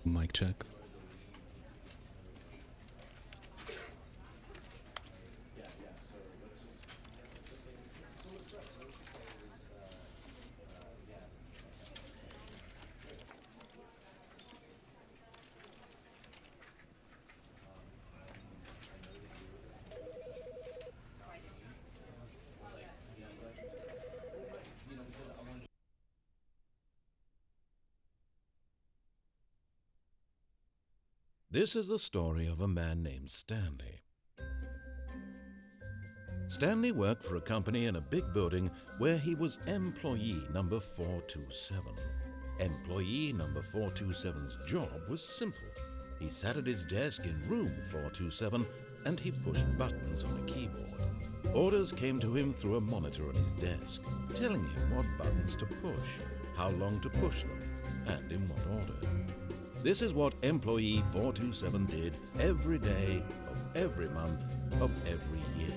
Mic check. This is the story of a man named Stanley. Stanley worked for a company in a big building where he was employee number 427. Employee number 427's job was simple. He sat at his desk in room 427 and he pushed buttons on a keyboard. Orders came to him through a monitor on his desk, telling him what buttons to push, how long to push them, and in what order. This is what employee 427 did every day of every month of every year.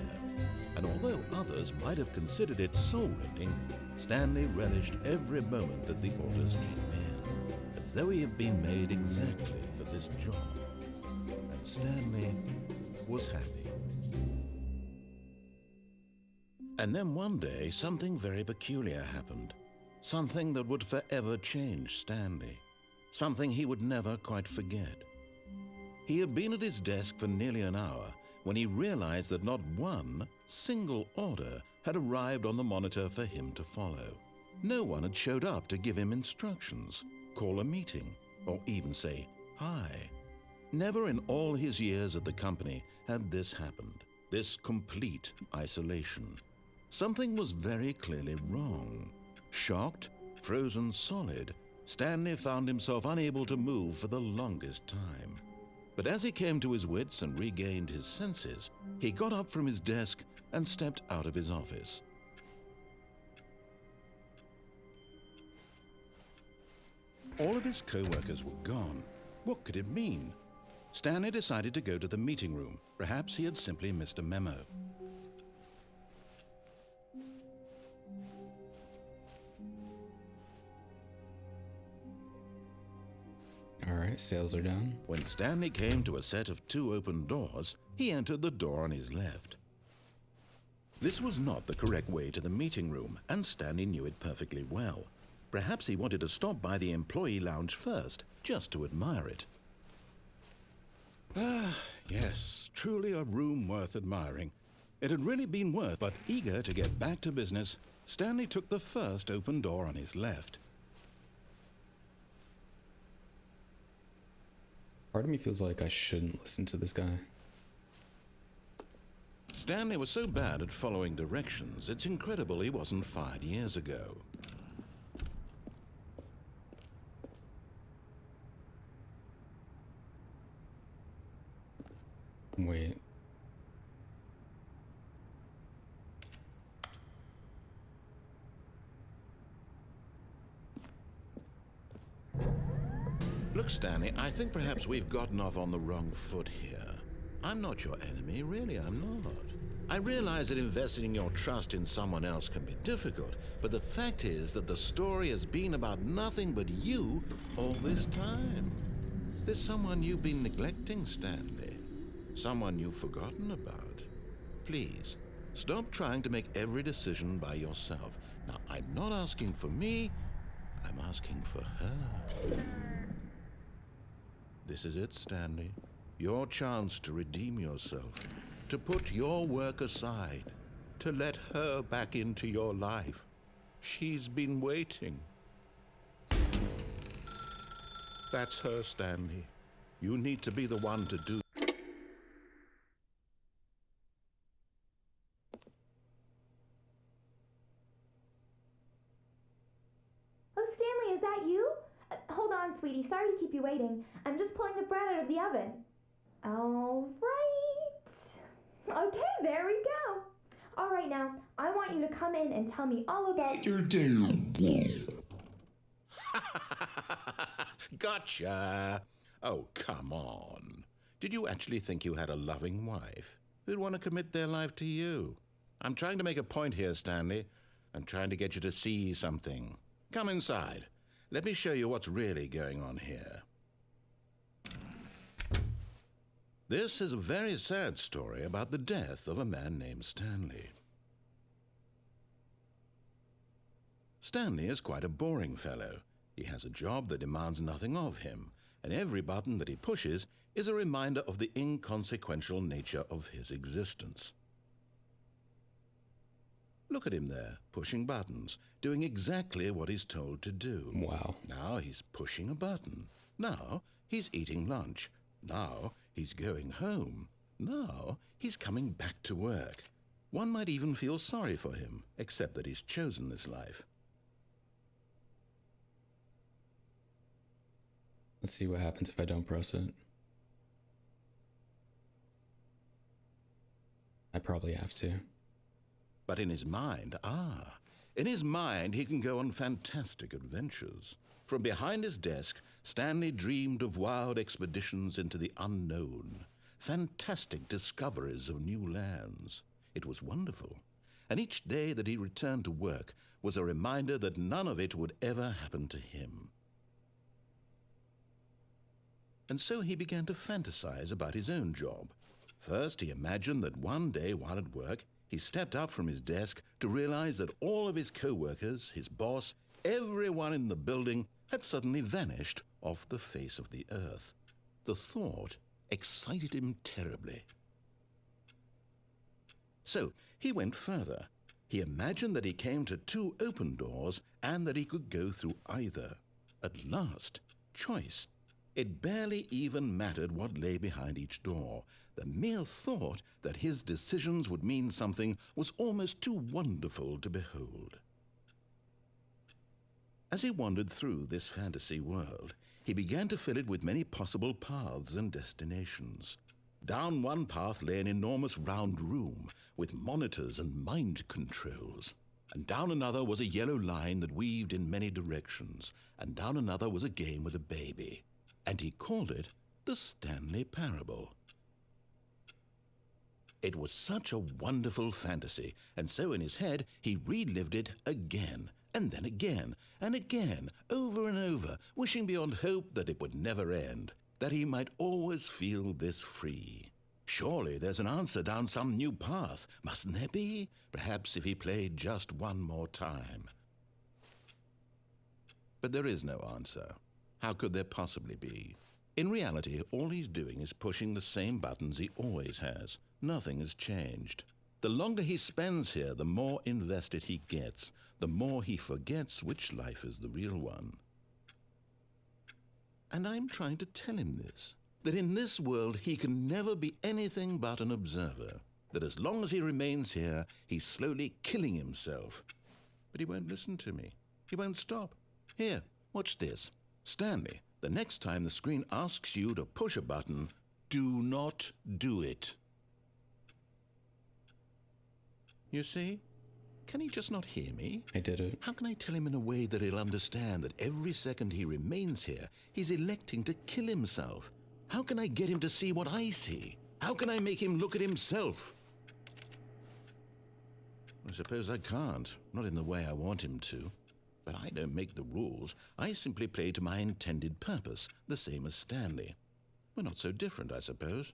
And although others might have considered it soul-rending, Stanley relished every moment that the orders came in, as though he had been made exactly for this job. And Stanley was happy. And then one day, something very peculiar happened. Something that would forever change Stanley. Something he would never quite forget. He had been at his desk for nearly an hour when he realized that not one single order had arrived on the monitor for him to follow. No one had showed up to give him instructions, call a meeting, or even say hi. Never in all his years at the company had this happened, this complete isolation. Something was very clearly wrong. Shocked, frozen solid, Stanley found himself unable to move for the longest time. But as he came to his wits and regained his senses, he got up from his desk and stepped out of his office. All of his co-workers were gone. What could it mean? Stanley decided to go to the meeting room. Perhaps he had simply missed a memo. Alright, sales are down. When Stanley came to a set of 2 open doors, he entered the door on his left. This was not the correct way to the meeting room, and Stanley knew it perfectly well. Perhaps he wanted to stop by the employee lounge first, just to admire it. Ah, yes, truly a room worth admiring. It had really been worth, but eager to get back to business, Stanley took the first open door on his left. Part of me feels like I shouldn't listen to this guy. Stanley was so bad at following directions, it's incredible he wasn't fired years ago. Wait. Look, Stanley, I think perhaps we've gotten off on the wrong foot here. I'm not your enemy, really, I'm not. I realize that investing your trust in someone else can be difficult, but the fact is that the story has been about nothing but you all this time. There's someone you've been neglecting, Stanley. Someone you've forgotten about. Please, stop trying to make every decision by yourself. Now, I'm not asking for me, I'm asking for her. This is it, Stanley. Your chance to redeem yourself, to put your work aside, to let her back into your life. She's been waiting. That's her, Stanley. You need to be the one to do. Oh, Stanley, is that you? Hold on, sweetie. Sorry to keep you waiting. I'm just pulling the bread out of the oven. All right. Okay, there we go. All right, now, I want you to come in and tell me all about your day. Gotcha. Oh, come on. Did you actually think you had a loving wife who'd want to commit their life to you? I'm trying to make a point here, Stanley. I'm trying to get you to see something. Come inside. Let me show you what's really going on here. This is a very sad story about the death of a man named Stanley. Stanley is quite a boring fellow. He has a job that demands nothing of him, and every button that he pushes is a reminder of the inconsequential nature of his existence. Look at him there, pushing buttons, doing exactly what he's told to do. Wow. Now he's pushing a button. Now he's eating lunch. Now he's going home. Now he's coming back to work. One might even feel sorry for him, except that he's chosen this life. Let's see what happens if I don't press it. I probably have to. But in his mind, he can go on fantastic adventures. From behind his desk, Stanley dreamed of wild expeditions into the unknown, fantastic discoveries of new lands. It was wonderful, and each day that he returned to work was a reminder that none of it would ever happen to him. And so he began to fantasize about his own job. First, he imagined that one day while at work, he stepped up from his desk to realize that all of his co-workers, his boss, everyone in the building had suddenly vanished off the face of the earth. The thought excited him terribly. So he went further. He imagined that he came to 2 open doors and that he could go through either. At last, choice. It barely even mattered what lay behind each door. The mere thought that his decisions would mean something was almost too wonderful to behold. As he wandered through this fantasy world, he began to fill it with many possible paths and destinations. Down one path lay an enormous round room with monitors and mind controls. And down another was a yellow line that weaved in many directions. And down another was a game with a baby. And he called it the Stanley Parable. It was such a wonderful fantasy, and so in his head he relived it again, and then again, and again, over and over, wishing beyond hope that it would never end, that he might always feel this free. Surely there's an answer down some new path, mustn't there be? Perhaps if he played just one more time. But there is no answer. How could there possibly be? In reality, all he's doing is pushing the same buttons he always has. Nothing has changed. The longer he spends here, the more invested he gets, the more he forgets which life is the real one. And I'm trying to tell him this, that in this world he can never be anything but an observer, that as long as he remains here, he's slowly killing himself. But he won't listen to me. He won't stop. Here, watch this. Stanley, the next time the screen asks you to push a button, do not do it. You see? Can he just not hear me? I did it. How can I tell him in a way that he'll understand that every second he remains here, he's electing to kill himself? How can I get him to see what I see? How can I make him look at himself? I suppose I can't, not in the way I want him to. But I don't make the rules. I simply play to my intended purpose, the same as Stanley. We're not so different, I suppose.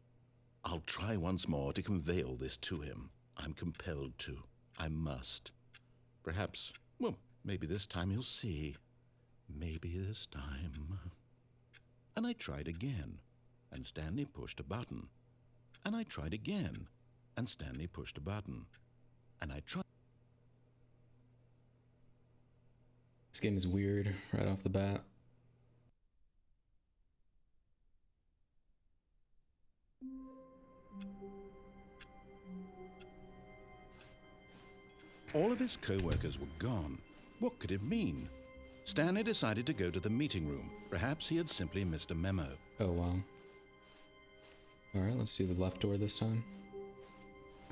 I'll try once more to convey all this to him. I'm compelled to. I must. Perhaps, well, maybe this time he'll see. Maybe this time. And I tried again, and Stanley pushed a button. And I tried again, and Stanley pushed a button. And I tried. This game is weird right off the bat. All of his co-workers were gone. What could it mean? Stanley decided to go to the meeting room. Perhaps he had simply missed a memo. Oh, wow. Alright, let's do the left door this time.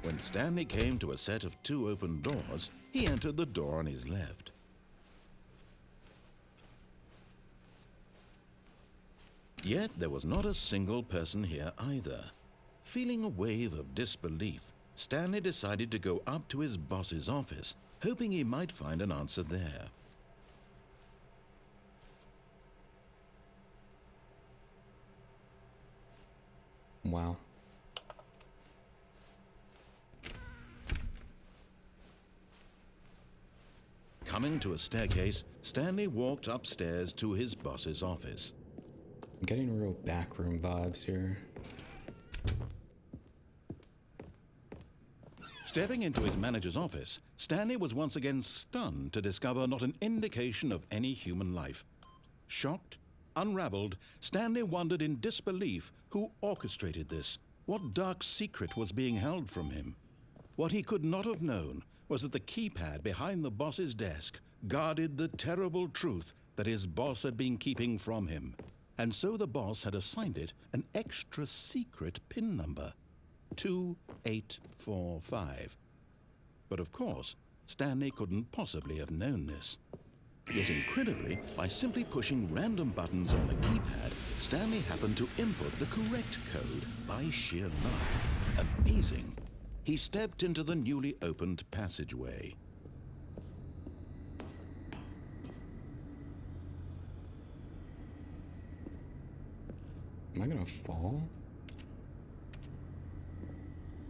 When Stanley came to a set of 2 open doors, he entered the door on his left. Yet there was not a single person here either. Feeling a wave of disbelief, Stanley decided to go up to his boss's office, hoping he might find an answer there. Wow. Coming to a staircase, Stanley walked upstairs to his boss's office. I'm getting real backroom vibes here. Stepping into his manager's office, Stanley was once again stunned to discover not an indication of any human life. Shocked, unraveled, Stanley wondered in disbelief who orchestrated this, what dark secret was being held from him. What he could not have known was that the keypad behind the boss's desk guarded the terrible truth that his boss had been keeping from him. And so the boss had assigned it an extra secret PIN number, 2845. But of course, Stanley couldn't possibly have known this. Yet incredibly, by simply pushing random buttons on the keypad, Stanley happened to input the correct code by sheer luck. Amazing. He stepped into the newly opened passageway. Am I gonna fall?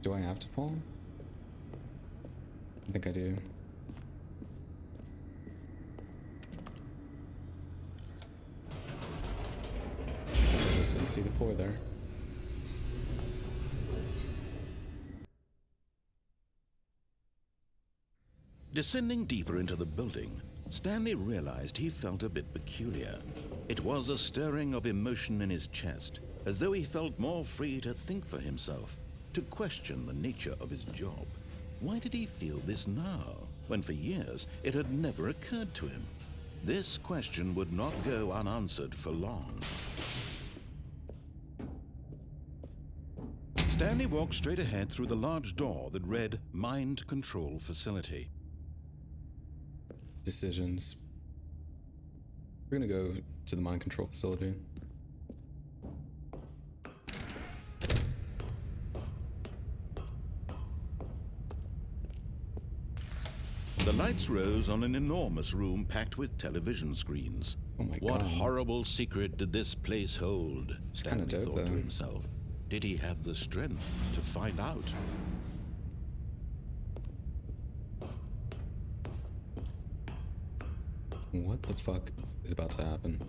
Do I have to fall? I think I do. I guess I just didn't see the floor there. Descending deeper into the building, Stanley realized he felt a bit peculiar. It was a stirring of emotion in his chest, as though he felt more free to think for himself, to question the nature of his job. Why did he feel this now, when for years it had never occurred to him? This question would not go unanswered for long. Stanley walked straight ahead through the large door that read Mind Control Facility. Decisions. We're gonna go to the mind control facility. The lights rose on an enormous room packed with television screens. Oh my What god. horrible secret did this place hold? It's kinda Stanley dope, thought to though. himself. Did he have the strength to find out? What the fuck is about to happen?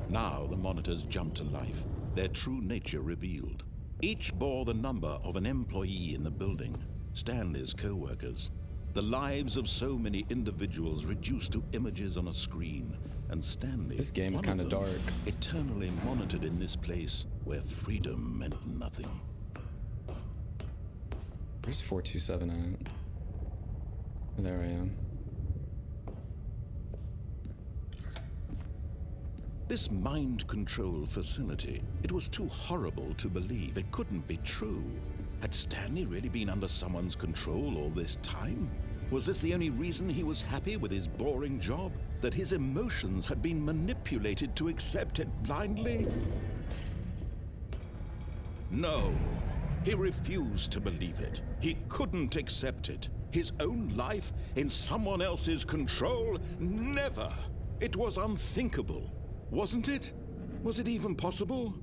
Now the monitors jumped to life, their true nature revealed. Each bore the number of an employee in the building, Stanley's co-workers. The lives of so many individuals reduced to images on a screen, and Stanley, This game is one of kinda them, dark. eternally monitored in this place where freedom meant nothing. Where's 427 at? There I am. This mind control facility, it was too horrible to believe. It couldn't be true. Had Stanley really been under someone's control all this time? Was this the only reason he was happy with his boring job? That his emotions had been manipulated to accept it blindly? No, he refused to believe it. He couldn't accept it. His own life in someone else's control? Never! It was unthinkable. Wasn't it? Was it even possible?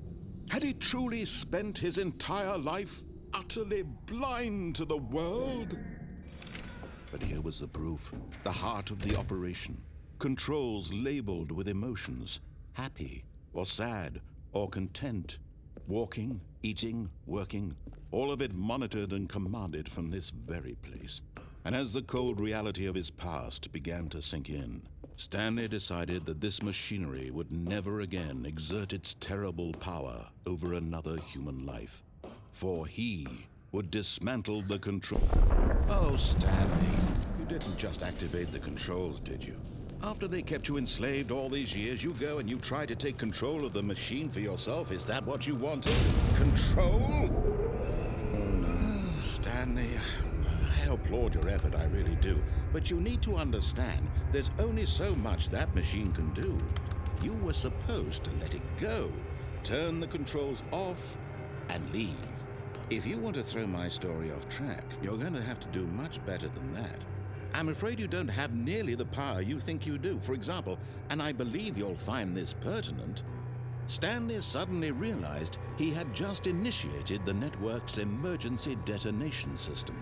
Had he truly spent his entire life utterly blind to the world? But here was the proof, the heart of the operation. Controls labeled with emotions, happy or sad or content. Walking, eating, working, all of it monitored and commanded from this very place. And as the cold reality of his past began to sink in, Stanley decided that this machinery would never again exert its terrible power over another human life. For he would dismantle the control. Oh, Stanley, you didn't just activate the controls, did you? After they kept you enslaved all these years, you go and you try to take control of the machine for yourself. Is that what you wanted? Control? Oh, Stanley, I applaud your effort, I really do. But you need to understand, there's only so much that machine can do. You were supposed to let it go, turn the controls off, and leave. If you want to throw my story off track, you're going to have to do much better than that. I'm afraid you don't have nearly the power you think you do. For example, and I believe you'll find this pertinent, Stanley suddenly realized he had just initiated the network's emergency detonation system.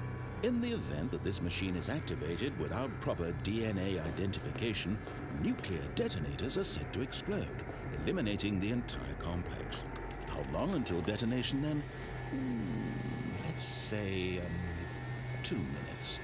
In the event that this machine is activated without proper DNA identification, nuclear detonators are said to explode, eliminating the entire complex. How long until detonation then? Let's say, 2 minutes.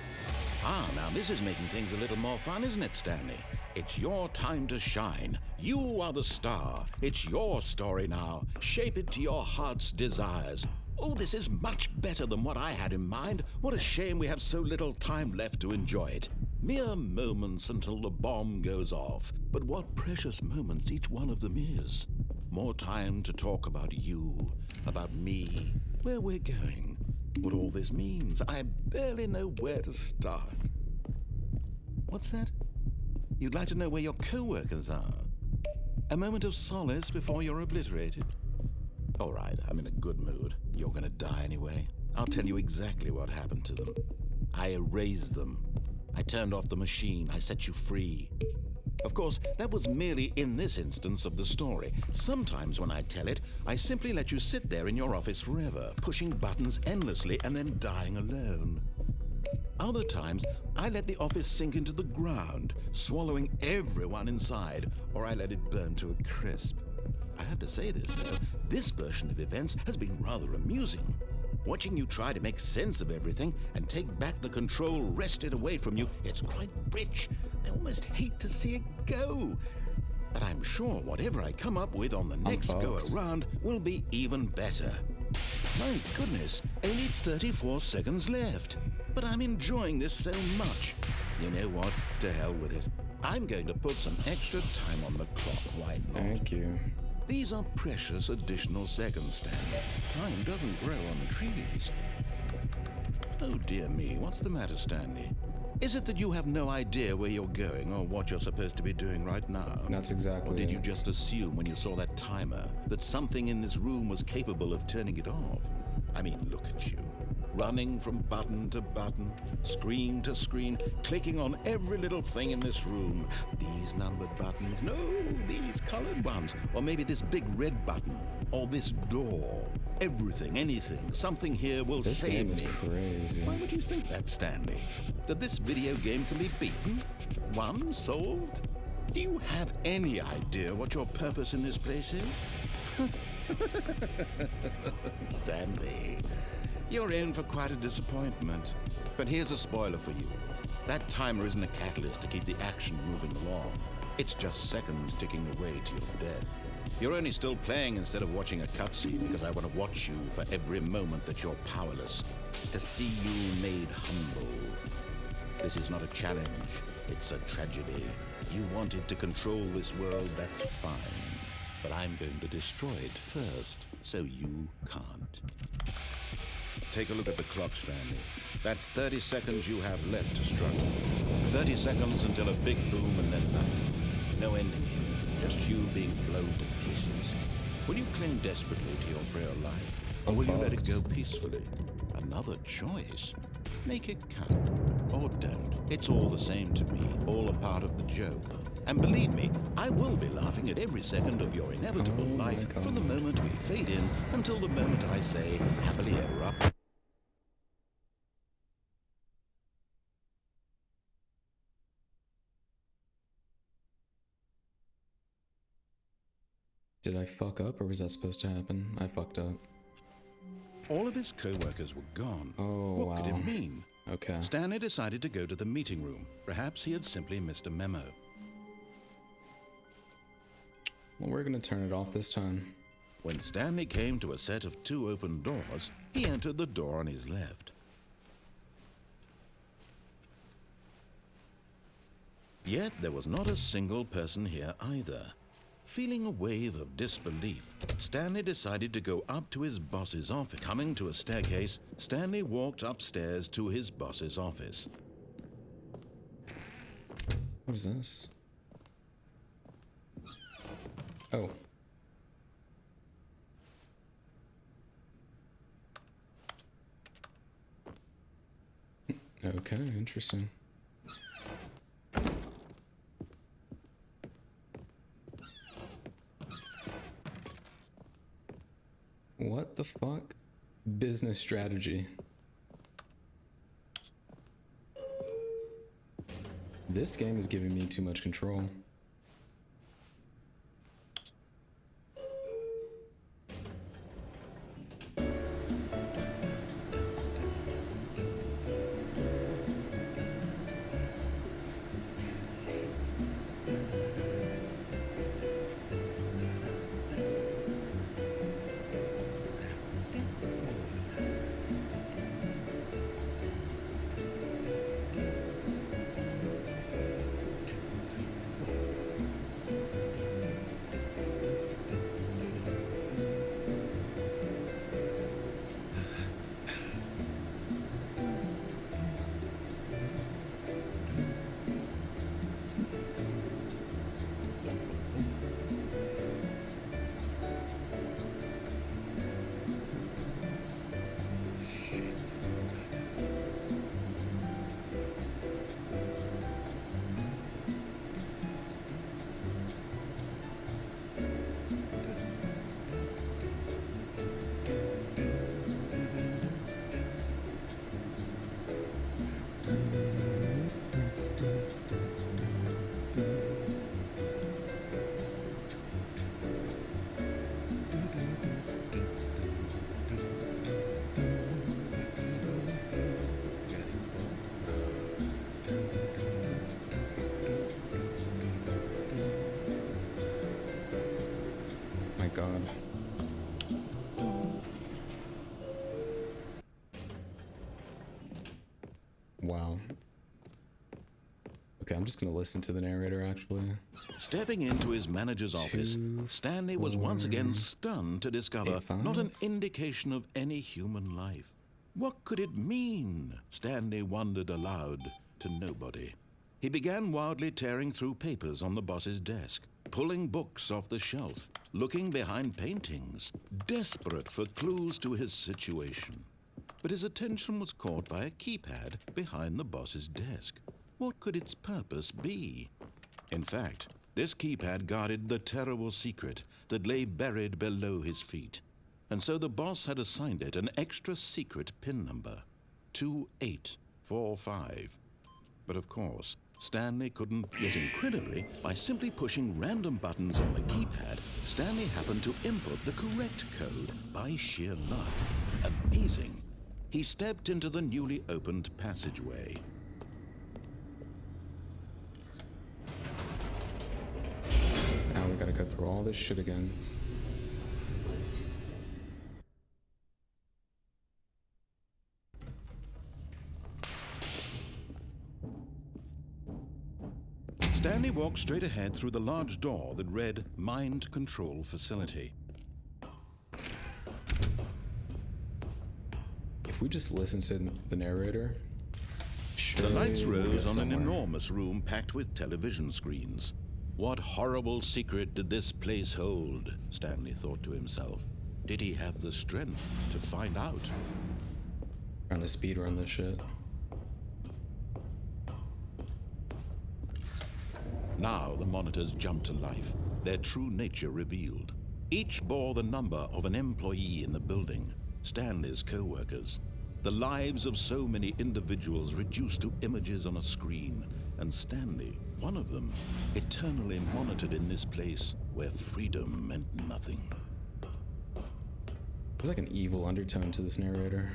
Ah, now this is making things a little more fun, isn't it, Stanley? It's your time to shine. You are the star. It's your story now. Shape it to your heart's desires. Oh, this is much better than what I had in mind. What a shame we have so little time left to enjoy it. Mere moments until the bomb goes off. But what precious moments each one of them is. More time to talk about you, about me, where we're going, what all this means. I barely know where to start. What's that? You'd like to know where your co-workers are? A moment of solace before you're obliterated? All right, I'm in a good mood. You're gonna die anyway. I'll tell you exactly what happened to them. I erased them. I turned off the machine. I set you free. Of course, that was merely in this instance of the story. Sometimes when I tell it, I simply let you sit there in your office forever, pushing buttons endlessly and then dying alone. Other times, I let the office sink into the ground, swallowing everyone inside, or I let it burn to a crisp. I have to say this, though, this version of events has been rather amusing. Watching you try to make sense of everything and take back the control wrested away from you, it's quite rich. I almost hate to see it go. But I'm sure whatever I come up with on the next go-around will be even better. My goodness, only 34 seconds left. But I'm enjoying this so much. You know what? To hell with it. I'm going to put some extra time on the clock, why not? Thank you. These are precious additional seconds, Stanley. Time doesn't grow on trees. Oh dear me, what's the matter, Stanley? Is it that you have no idea where you're going or what you're supposed to be doing right now? That's exactly Or did you it. just assume when you saw that timer that something in this room was capable of turning it off? I mean, look at you. Running from button to button, screen to screen, clicking on every little thing in this room. These numbered buttons, no, these colored ones. Or maybe this big red button, or this door. Everything, anything, something here will This save game is me. crazy. Why would you think that, Stanley? That this video game can be beaten? Won? Solved? Do you have any idea what your purpose in this place is? Stanley, you're in for quite a disappointment. But here's a spoiler for you. That timer isn't a catalyst to keep the action moving along. It's just seconds ticking away to your death. You're only still playing instead of watching a cutscene because I want to watch you for every moment that you're powerless. To see you made humble. This is not a challenge. It's a tragedy. You wanted to control this world, that's fine. But I'm going to destroy it first, so you can't. Take a look at the clock, Stanley. That's 30 seconds you have left to struggle. 30 seconds until a big boom and then nothing. No ending here, just you being blown to pieces. Will you cling desperately to your frail life? Or will you let it go peacefully? Another choice. Make it count. Or don't. It's all the same to me, all a part of the joke. And believe me, I will be laughing at every second of your inevitable life from the moment we fade in until the moment I say, happily ever after. Did I fuck up or was that supposed to happen? I fucked up. All of his co-workers were gone. Oh, what could it mean? Okay. Stanley decided to go to the meeting room. Perhaps he had simply missed a memo. Well, we're gonna turn it off this time. When Stanley came to a set of 2 open doors, he entered the door on his left. Yet there was not a single person here either. Feeling a wave of disbelief, Stanley decided to go up to his boss's office. Coming to a staircase, Stanley walked upstairs to his boss's office. What is this? Oh. Okay, interesting. What the fuck? Business strategy. This game is giving me too much control. My God. Wow. Okay, I'm just gonna listen to the narrator actually. Stepping into his manager's office, Stanley was once again stunned to discover not an indication of any human life. What could it mean? Stanley wondered aloud to nobody. He began wildly tearing through papers on the boss's desk, pulling books off the shelf, looking behind paintings, desperate for clues to his situation. But his attention was caught by a keypad behind the boss's desk. What could its purpose be? In fact, this keypad guarded the terrible secret that lay buried below his feet. And so the boss had assigned it an extra secret PIN number, 2845. But of course, Stanley couldn't, yet incredibly, by simply pushing random buttons on the keypad, Stanley happened to input the correct code by sheer luck. Amazing. He stepped into the newly opened passageway. Now we gotta go through all this shit again. Stanley walked straight ahead through the large door that read Mind Control Facility. If we just listen to the narrator, The lights surely we'll rose get on an somewhere. enormous room packed with television screens. What horrible secret did this place hold? Stanley thought to himself. Did he have the strength to find out? Trying to speedrun this shit. Now the monitors jumped to life, their true nature revealed. Each bore the number of an employee in the building, Stanley's co-workers. The lives of so many individuals reduced to images on a screen, and Stanley, one of them, eternally monitored in this place where freedom meant nothing. There's like an evil undertone to this narrator.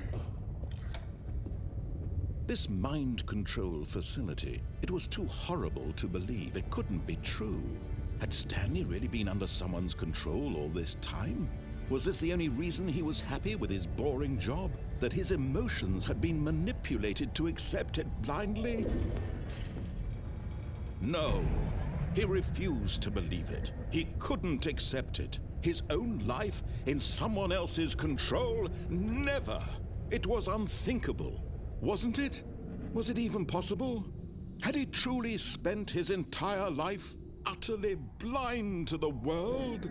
This mind control facility, it was too horrible to believe. It couldn't be true. Had Stanley really been under someone's control all this time? Was this the only reason he was happy with his boring job? That his emotions had been manipulated to accept it blindly? No, he refused to believe it. He couldn't accept it. His own life in someone else's control? Never! It was unthinkable. Wasn't it? Was it even possible? Had he truly spent his entire life utterly blind to the world?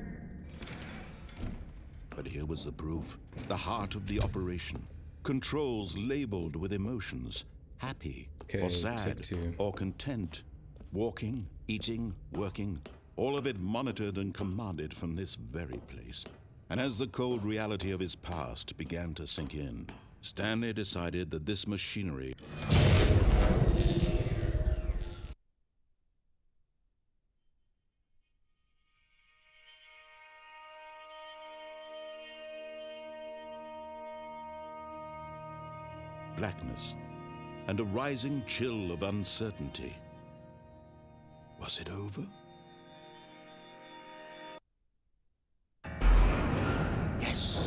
But here was the proof. The heart of the operation. Controls labeled with emotions. Happy, or Okay, sad, take two. or content. Walking, eating, working. All of it monitored and commanded from this very place. And as the cold reality of his past began to sink in, Stanley decided that this machinery blackness and a rising chill of uncertainty. Was it over? Yes!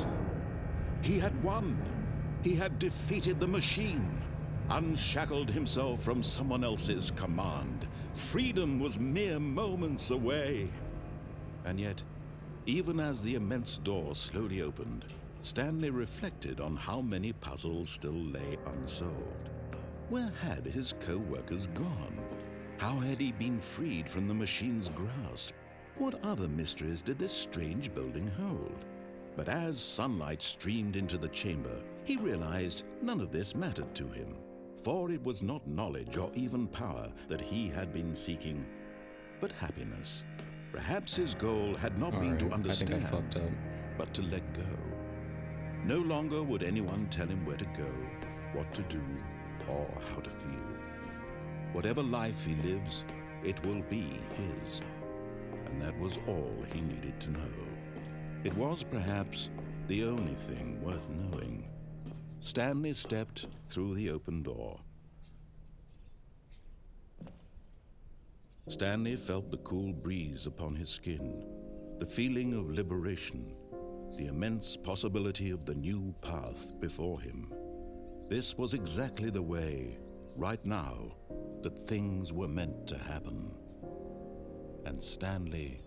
He had won! He had defeated the machine, unshackled himself from someone else's command. Freedom was mere moments away. And yet, even as the immense door slowly opened, Stanley reflected on how many puzzles still lay unsolved. Where had his co-workers gone? How had he been freed from the machine's grasp? What other mysteries did this strange building hold? But as sunlight streamed into the chamber, he realized none of this mattered to him, for it was not knowledge or even power that he had been seeking, but happiness. Perhaps his goal had not been to understand, I think I fucked up. but to let go. No longer would anyone tell him where to go, what to do, or how to feel. Whatever life he lives, it will be his. And that was all he needed to know. It was perhaps the only thing worth knowing. Stanley stepped through the open door. Stanley felt the cool breeze upon his skin, the feeling of liberation, the immense possibility of the new path before him. This was exactly the way, right now, that things were meant to happen. And Stanley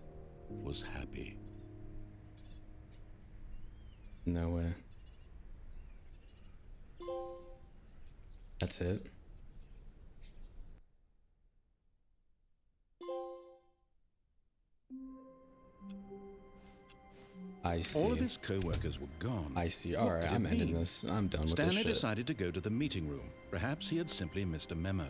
was happy. No way. That's it. I see. All of his co-workers were gone. I see. What Alright, could it I'm ending mean? this. I'm done with Stanley this shit. decided to go to the meeting room. Perhaps he had simply missed a memo.